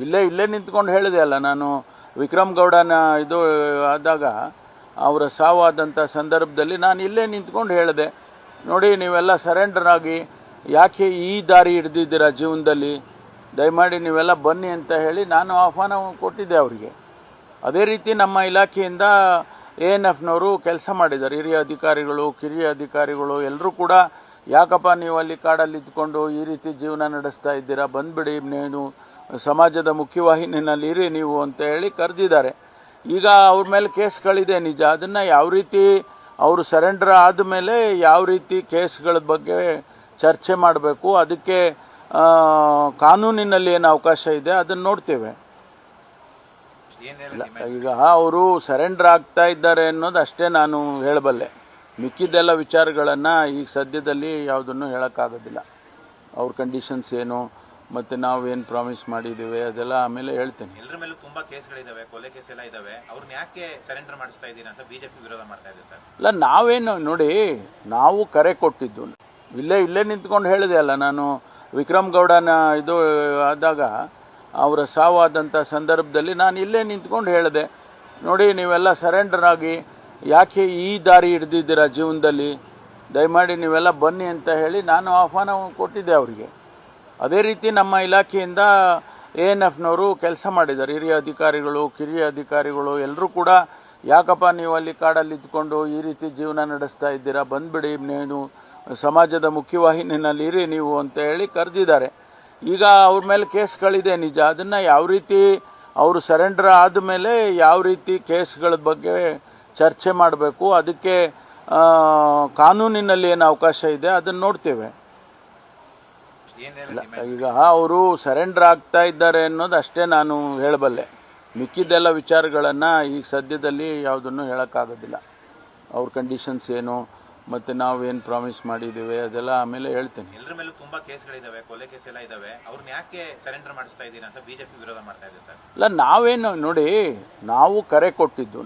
ಇಲ್ಲೇ ನಿಂತ್ಕೊಂಡು ಹೇಳಿದೆ ಅಲ್ಲ ನಾನು. ವಿಕ್ರಮ್ ಗೌಡನ ಇದು ಆದಾಗ ಅವರ ಸಾವಾದಂಥ ಸಂದರ್ಭದಲ್ಲಿ ನಾನು ಇಲ್ಲೇ ನಿಂತ್ಕೊಂಡು ಹೇಳಿದೆ, ನೋಡಿ ನೀವೆಲ್ಲ ಸರೆಂಡರ್ ಆಗಿ ಯಾಕೆ ಈ ದಾರಿ ಹಿಡ್ದಿದ್ದೀರಾ ಜೀವನದಲ್ಲಿ, ದಯಮಾಡಿ ನೀವೆಲ್ಲ ಬನ್ನಿ ಅಂತ ಹೇಳಿ ನಾನು ಆಹ್ವಾನ ಕೊಟ್ಟಿದ್ದೆ ಅವರಿಗೆ. ಅದೇ ರೀತಿ ನಮ್ಮ ಇಲಾಖೆಯಿಂದ ANFನವರು ಕೆಲಸ ಮಾಡಿದ್ದಾರೆ. ಹಿರಿಯ ಅಧಿಕಾರಿಗಳು, ಕಿರಿಯ ಅಧಿಕಾರಿಗಳು ಎಲ್ಲರೂ ಕೂಡ ಯಾಕಪ್ಪ ನೀವು ಅಲ್ಲಿ ಕಾಡಲ್ಲಿ ಇದ್ಕೊಂಡು ಈ ರೀತಿ ಜೀವನ ನಡೆಸ್ತಾ ಇದ್ದೀರಾ, ಬಂದ್ಬಿಡಿ, ನೀವು ಸಮಾಜದ ಮುಖ್ಯವಾಹಿನಿಯಲ್ಲಿ ಇರಿ ನೀವು ಅಂತ ಹೇಳಿ ಕರೆದಿದ್ದಾರೆ. ಈಗ ಅವ್ರ ಮೇಲೆ ಕೇಸ್ಗಳಿದೆ ನಿಜ. ಅದನ್ನು ಯಾವ ರೀತಿ ಅವರು ಸರೆಂಡರ್ ಆದಮೇಲೆ ಯಾವ ರೀತಿ ಕೇಸ್ಗಳ ಬಗ್ಗೆ ಚರ್ಚೆ ಮಾಡಬೇಕು, ಅದಕ್ಕೆ ಕಾನೂನಿನಲ್ಲಿ ಏನು ಅವಕಾಶ ಇದೆ ಅದನ್ನು ನೋಡ್ತೇವೆ. ಈಗ ಅವರು ಸರೆಂಡರ್ ಆಗ್ತಾ ಇದ್ದಾರೆ ಅನ್ನೋದು ಅಷ್ಟೇ ನಾನು ಹೇಳಬಲ್ಲೆ. ಮಿಕ್ಕಿದ್ದೆಲ್ಲ ವಿಚಾರಗಳನ್ನು ಈಗ ಸದ್ಯದಲ್ಲಿ ಯಾವುದನ್ನು ಹೇಳೋಕ್ಕಾಗೋದಿಲ್ಲ. ಅವ್ರ ಕಂಡೀಷನ್ಸ್ ಏನು ಮತ್ತು ನಾವೇನು ಪ್ರಾಮಿಸ್ ಮಾಡಿದ್ದೀವಿ ಅದೆಲ್ಲ ಆಮೇಲೆ ಹೇಳ್ತೇನೆ. ಎಲ್ಲರ ಮೇಲೂ ತುಂಬಾ ಕೇಸ್ಗಳಿದಾವೆ, ಕೊಲೆ ಕೇಸ್ ಎಲ್ಲ ಇದಾವೆ, ಅವ್ರನ್ನ ಯಾಕೆ ಸರೆಂಡರ್ ಮಾಡಿಸ್ತಾ ಇದ್ದೀರಾ ಅಂತ ಬಿಜೆಪಿ ವಿರೋಧ ಮಾಡ್ತಾ ಇದೆ ಸರ್. ಇಲ್ಲ, ನಾವೇನು ನೋಡಿ, ನಾವು ಕರೆ ಕೊಟ್ಟಿದ್ದು ಇಲ್ಲೇ ನಿಂತ್ಕೊಂಡು ಹೇಳಿದೆ ಅಲ್ಲ ನಾನು. ವಿಕ್ರಮ್ ಗೌಡನ ಇದು ಆದಾಗ ಅವರ ಸಾವಾದಂಥ ಸಂದರ್ಭದಲ್ಲಿ ನಾನು ಇಲ್ಲೇ ನಿಂತ್ಕೊಂಡು ಹೇಳಿದೆ, ನೋಡಿ ನೀವೆಲ್ಲ ಸರೆಂಡರ್ ಆಗಿ ಯಾಕೆ ಈ ದಾರಿ ಹಿಡ್ದಿದ್ದೀರಾ ಜೀವನದಲ್ಲಿ, ದಯಮಾಡಿ ನೀವೆಲ್ಲ ಬನ್ನಿ ಅಂತ ಹೇಳಿ ನಾನು ಆಹ್ವಾನ ಕೊಟ್ಟಿದ್ದೆ ಅವರಿಗೆ. ಅದೇ ರೀತಿ ನಮ್ಮ ಇಲಾಖೆಯಿಂದ ANFನವರು ಕೆಲಸ ಮಾಡಿದ್ದಾರೆ. ಹಿರಿಯ ಅಧಿಕಾರಿಗಳು, ಕಿರಿಯ ಅಧಿಕಾರಿಗಳು ಎಲ್ಲರೂ ಕೂಡ ಯಾಕಪ್ಪ ನೀವು ಅಲ್ಲಿ ಕಾಡಲ್ಲಿ ಇದ್ಕೊಂಡು ಈ ರೀತಿ ಜೀವನ ನಡೆಸ್ತಾ ಇದ್ದೀರಾ, ಬಂದ್ಬಿಡಿ, ನೀವು ಸಮಾಜದ ಮುಖ್ಯವಾಹಿನಿಯಲ್ಲಿ ಇರಿ ನೀವು ಅಂತ ಹೇಳಿ ಕರೆದಿದ್ದಾರೆ. ಈಗ ಅವ್ರ ಮೇಲೆ ಕೇಸ್ಗಳಿದೆ ನಿಜ. ಅದನ್ನು ಯಾವ ರೀತಿ ಅವರು ಸರೆಂಡರ್ ಆದಮೇಲೆ ಯಾವ ರೀತಿ ಕೇಸ್ಗಳ ಬಗ್ಗೆ ಚರ್ಚೆ ಮಾಡಬೇಕು, ಅದಕ್ಕೆ ಕಾನೂನಿನಲ್ಲಿ ಏನು ಅವಕಾಶ ಇದೆ ಅದನ್ನು ನೋಡ್ತೇವೆ. ಈಗ ಅವರು ಸರೆಂಡರ್ ಆಗ್ತಾ ಇದ್ದಾರೆ ಅನ್ನೋದು ಅಷ್ಟೇ ನಾನು ಹೇಳಬಲ್ಲೆ. ಮಿಕ್ಕಿದ್ದೆಲ್ಲ ವಿಚಾರಗಳನ್ನು ಈಗ ಸದ್ಯದಲ್ಲಿ ಯಾವುದನ್ನು ಹೇಳೋಕ್ಕಾಗೋದಿಲ್ಲ. ಅವ್ರ ಕಂಡೀಷನ್ಸ್ ಏನು ಮತ್ತು ನಾವೇನು ಪ್ರಾಮಿಸ್ ಮಾಡಿದ್ದೀವಿ ಅದೆಲ್ಲ ಆಮೇಲೆ ಹೇಳ್ತೇನೆ. ಎಲ್ಲರ ಮೇಲೂ ತುಂಬಾ ಕೇಸ್ಗಳಿದಾವೆ, ಕೊಲೆ ಕೇಸ್ ಎಲ್ಲ ಇದಾವೆ, ಅವ್ರನ್ನ ಯಾಕೆ ಸರೆಂಡರ್ ಮಾಡಿಸ್ತಾ ಇದ್ದೀರಾ ಅಂತ ಬಿಜೆಪಿ ವಿರೋಧ ಮಾಡ್ತಾ ಇದೆ ಸರ್. ಇಲ್ಲ, ನಾವೇನು ನೋಡಿ, ನಾವು ಕರೆ ಕೊಟ್ಟಿದ್ದು